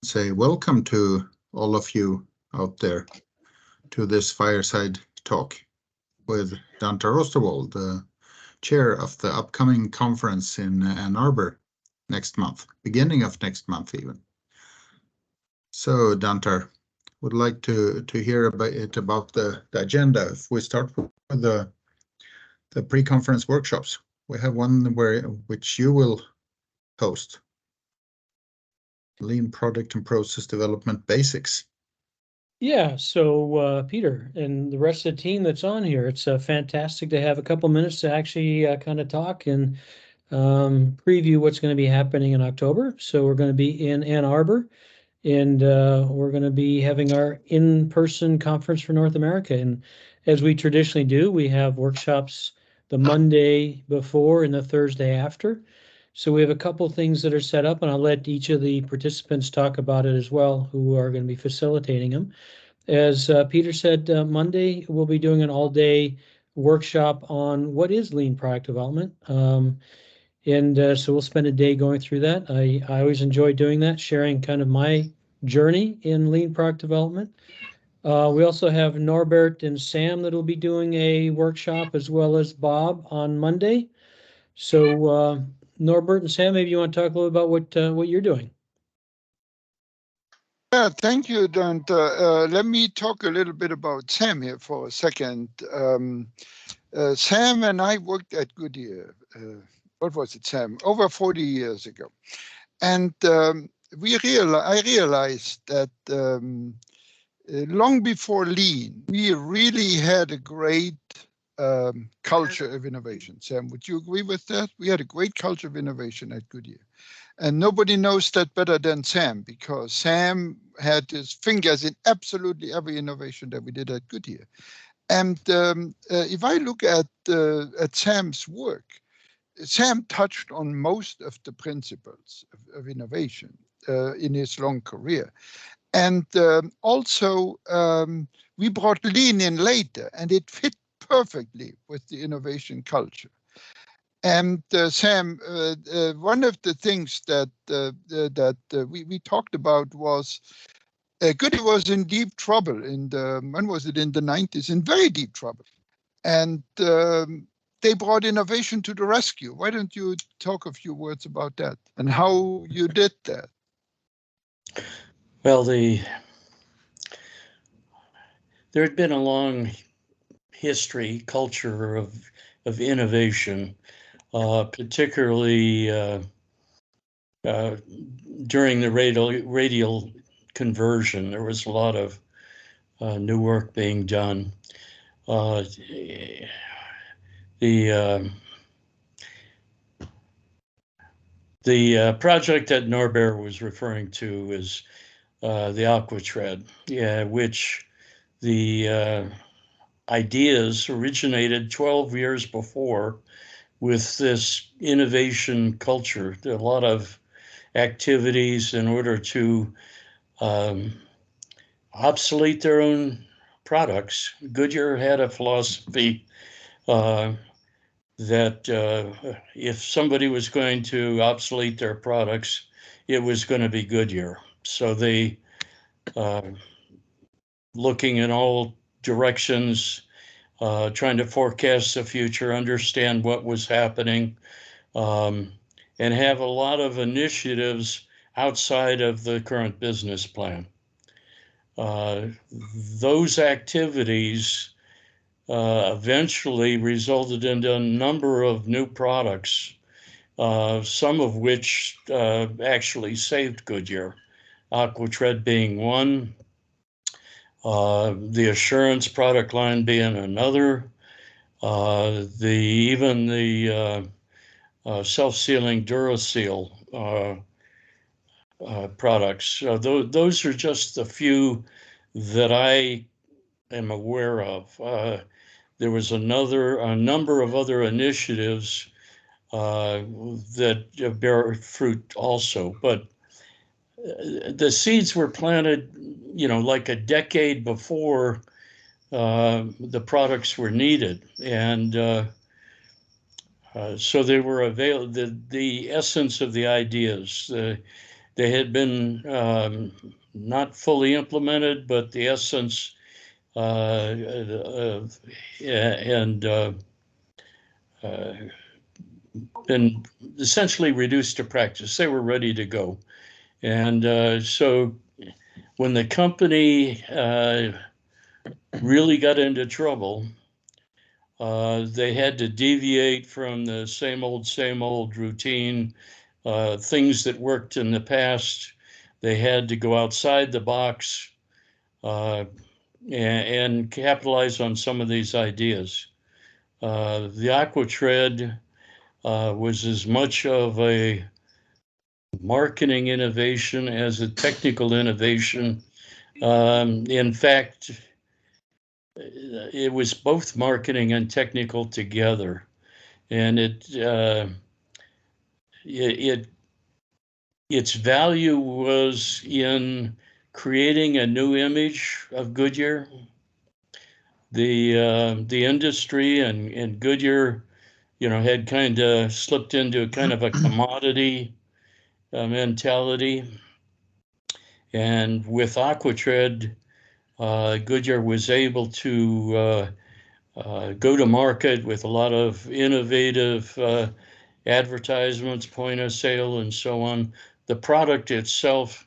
say welcome to all of you out there to this fireside talk with Dantar Oosterwal, the chair of the upcoming conference in Ann Arbor next month, beginning of next month even. So Dantar, would like to hear about the agenda. If we start with the pre-conference workshops, we have one which you will host. Lean Product and Process Development Basics. Yeah, so Peter and the rest of the team that's on here, it's fantastic to have a couple minutes to actually kind of talk and preview what's going to be happening in October. So we're going to be in Ann Arbor, and we're going to be having our in-person conference for North America. And as we traditionally do, we have workshops the Monday before and the Thursday after. So we have a couple things that are set up, and I'll let each of the participants talk about it as well, who are going to be facilitating them. As Peter said, Monday we'll be doing an all-day workshop on what is lean product development. And so we'll spend a day going through that. I always enjoy doing that, sharing kind of my journey in lean product development. We also have Norbert and Sam that will be doing a workshop, as well as Bob on Monday. So Norbert and Sam, maybe you want to talk a little about what you're doing. Yeah, thank you, Dantar. Let me talk a little bit about Sam here for a second. Sam and I worked at Goodyear. What was it, Sam? Over 40 years ago. And I realized that long before Lean, we really had a great culture of innovation. Sam, would you agree with that? We had a great culture of innovation at Goodyear. And nobody knows that better than Sam, because Sam had his fingers in absolutely every innovation that we did at Goodyear. And if I look at Sam's work, Sam touched on most of the principles of innovation in his long career. And also, we brought Lean in later, and it fit perfectly with the innovation culture. And Sam, one of the things that we talked about was Goodyear was in deep trouble in when was it, in the 90s, in very deep trouble. And they brought innovation to the rescue. Why don't you talk a few words about that and how you did that? Well, there had been a long history, culture of innovation, particularly during the radial conversion. There was a lot of new work being done. The project that Norbert was referring to is the AquaTread, which the ideas originated 12 years before with this innovation culture. There are a lot of activities in order to obsolete their own products. Goodyear had a philosophy that if somebody was going to obsolete their products, it was going to be Goodyear. So they, looking in all directions, trying to forecast the future, understand what was happening, and have a lot of initiatives outside of the current business plan. Those activities eventually resulted in a number of new products, some of which actually saved Goodyear, AquaTread being one, the Assurance product line being another, even the self-sealing DuraSeal products. Those are just a few that I am aware of. There was a number of other initiatives that bear fruit also, but the seeds were planted, like a decade before the products were needed, and so they were available. The essence of the ideas, they had been not fully implemented, but the essence been essentially reduced to practice. They were ready to go. And so when the company really got into trouble, they had to deviate from the same old routine, things that worked in the past. They had to go outside the box and capitalize on some of these ideas. The AquaTread was as much of a marketing innovation as a technical innovation. In fact, it was both marketing and technical together, and its value was in creating a new image of Goodyear. The industry and Goodyear, had kind of slipped into a kind of a commodity mentality. And with AquaTread, Goodyear was able to go to market with a lot of innovative advertisements, point of sale, and so on. The product itself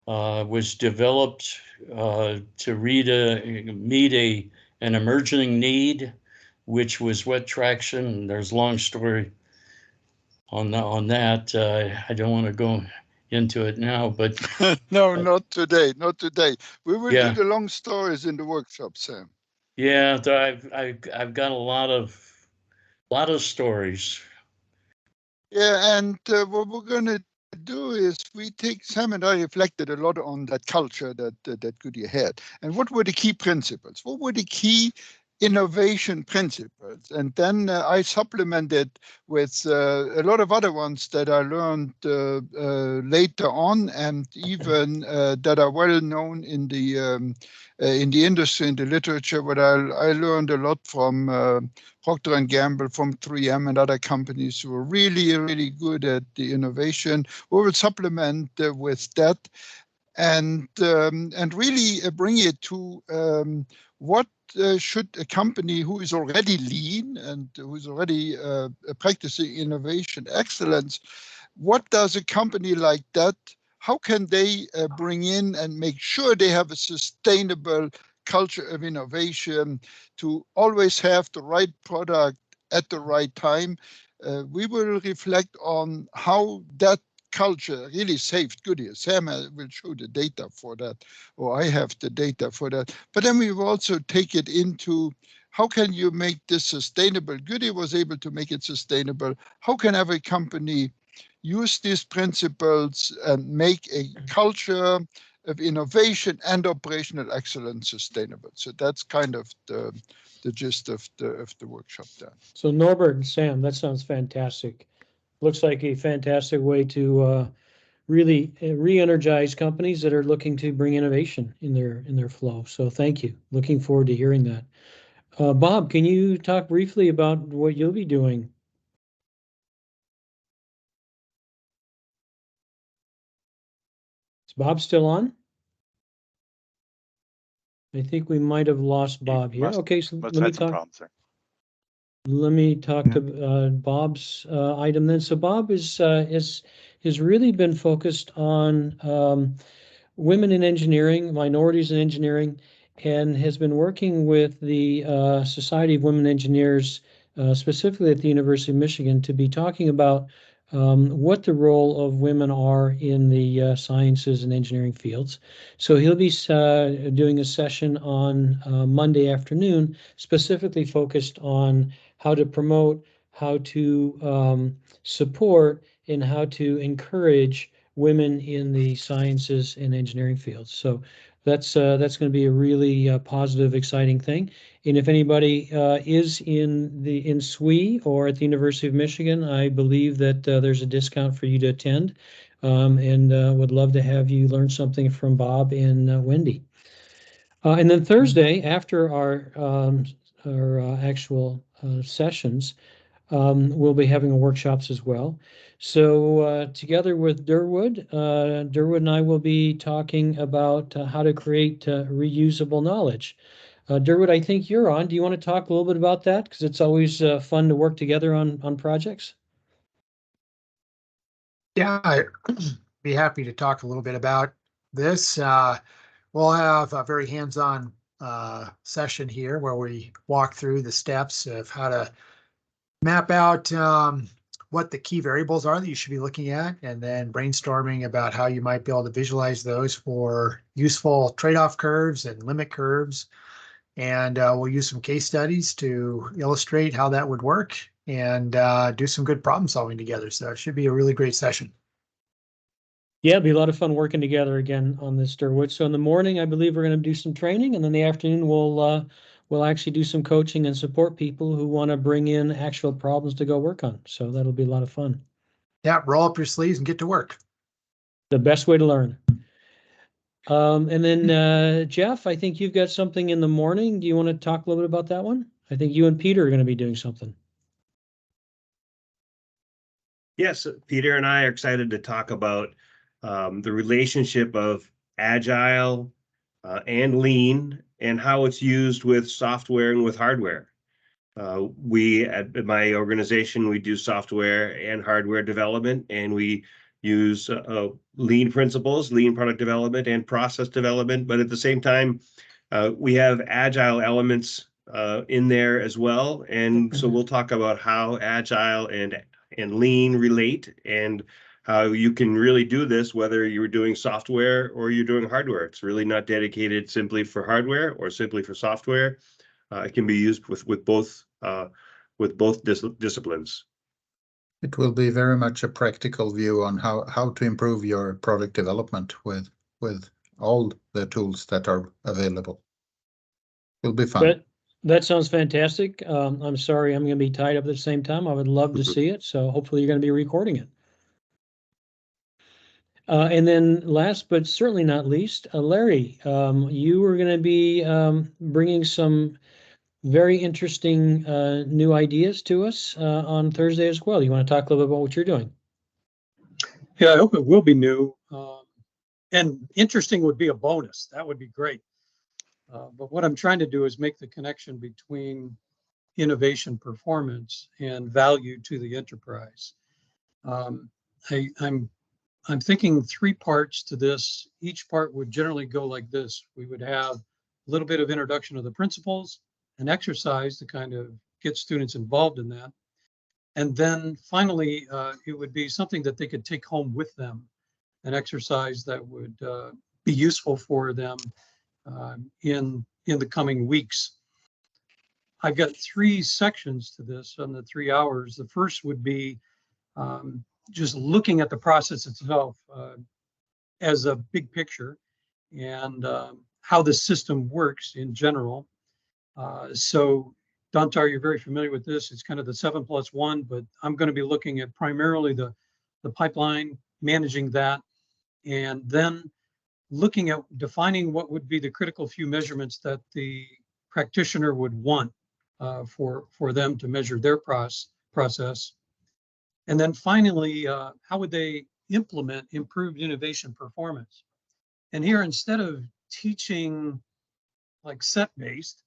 was developed to meet an emerging need, which was wet traction. There's a long story on that. I don't want to go into it now, but no, not today. Not today. We will yeah. do the long stories in the workshop, Sam. Yeah, I've got a lot of stories. Yeah, and what we're going to do is Sam and I reflected a lot on that culture that Goodyear had. And what were the key principles? What were the key innovation principles? And then I supplemented with a lot of other ones that I learned later on, and even that are well known in the industry, in the literature. But I learned a lot from Procter & Gamble, from 3M and other companies who are really, really good at the innovation. We will supplement with that and really bring it to what should a company who is already lean and who is already practicing innovation excellence, what does a company like that, how can they bring in and make sure they have a sustainable culture of innovation to always have the right product at the right time? We will reflect on how that culture really saved Goodyear. Sam will show the data for that, or I have the data for that. But then we will also take it into how can you make this sustainable? Goodyear was able to make it sustainable. How can every company use these principles and make a culture of innovation and operational excellence sustainable? So that's kind of the gist of the workshop there. So Norbert and Sam, that sounds fantastic. Looks like a fantastic way to really re-energize companies that are looking to bring innovation in their flow. So thank you. Looking forward to hearing that. Bob, can you talk briefly about what you'll be doing? Is Bob still on? I think we might have lost Bob here. Okay, so let me talk. Let me talk to Bob's item then. So Bob has really been focused on women in engineering, minorities in engineering, and has been working with the Society of Women Engineers, specifically at the University of Michigan, to be talking about what the role of women are in the sciences and engineering fields. So he'll be doing a session on Monday afternoon, specifically focused on how to promote, how to support, and how to encourage women in the sciences and engineering fields. So that's going to be a really positive, exciting thing. And if anybody is in SWE or at the University of Michigan, I believe that there's a discount for you to attend, and would love to have you learn something from Bob and Wendy. And then Thursday, after our actual sessions, we'll be having workshops as well. So together with Durwood, Durwood and I will be talking about how to create reusable knowledge. Durwood, I think you're on. Do you want to talk a little bit about that? Because it's always fun to work together on projects. Yeah, I'd be happy to talk a little bit about this. We'll have a very hands-on session here where we walk through the steps of how to map out what the key variables are that you should be looking at, and then brainstorming about how you might be able to visualize those for useful trade-off curves and limit curves. And we'll use some case studies to illustrate how that would work and do some good problem solving together. So it should be a really great session. Yeah, it'll be a lot of fun working together again on this, Durwood. So in the morning, I believe we're going to do some training, and then the afternoon we'll actually do some coaching and support people who want to bring in actual problems to go work on. So that'll be a lot of fun. Yeah, roll up your sleeves and get to work. The best way to learn. And then Jeff, I think you've got something in the morning. Do you want to talk a little bit about that one? I think you and Peter are going to be doing something. Yes, Peter and I are excited to talk about the relationship of agile and lean and how it's used with software and with hardware. We at my organization, we do software and hardware development, and we use lean principles, lean product development and process development. But at the same time, we have agile elements in there as well. And so we'll talk about how agile and lean relate and how you can really do this, whether you're doing software or you're doing hardware. It's really not dedicated simply for hardware or simply for software. It can be used with both disciplines. It will be very much a practical view on how to improve your product development with all the tools that are available. It'll be fun. That sounds fantastic. I'm sorry, I'm going to be tied up at the same time. I would love to see it. So hopefully you're going to be recording it. And then last, but certainly not least, Larry, you are going to be bringing some very interesting new ideas to us on Thursday as well. You want to talk a little bit about what you're doing? Yeah, I hope it will be new. And interesting would be a bonus. That would be great. But what I'm trying to do is make the connection between innovation performance and value to the enterprise. I'm thinking 3 parts to this. Each part would generally go like this. We would have a little bit of introduction of the principles, an exercise to kind of get students involved in that. And then finally, it would be something that they could take home with them, an exercise that would be useful for them in the coming weeks. I've got 3 sections to this on the 3 hours. The first would be just looking at the process itself as a big picture and how the system works in general. So Dantar, you're very familiar with this. It's kind of the 7+1, but I'm going to be looking at primarily the pipeline, managing that, and then looking at defining what would be the critical few measurements that the practitioner would want for them to measure their process. And then finally, how would they implement improved innovation performance? And here, instead of teaching like set-based,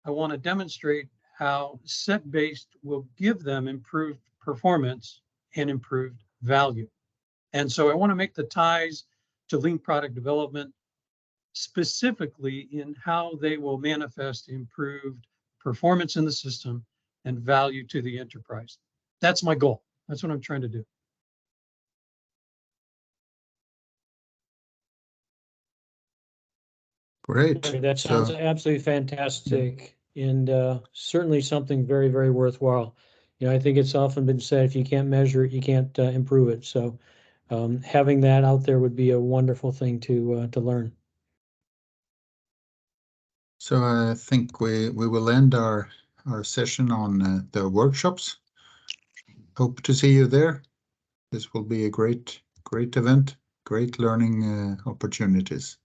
I want to demonstrate how set-based will give them improved performance and improved value. And so I want to make the ties to lean product development, specifically in how they will manifest improved performance in the system and value to the enterprise. That's my goal. That's what I'm trying to do. Great. That sounds absolutely fantastic, and certainly something very, very worthwhile. You know, I think it's often been said, if you can't measure it, you can't improve it. So having that out there would be a wonderful thing to learn. So I think we will end our session on the workshops. Hope to see you there. This will be a great event, great learning opportunities.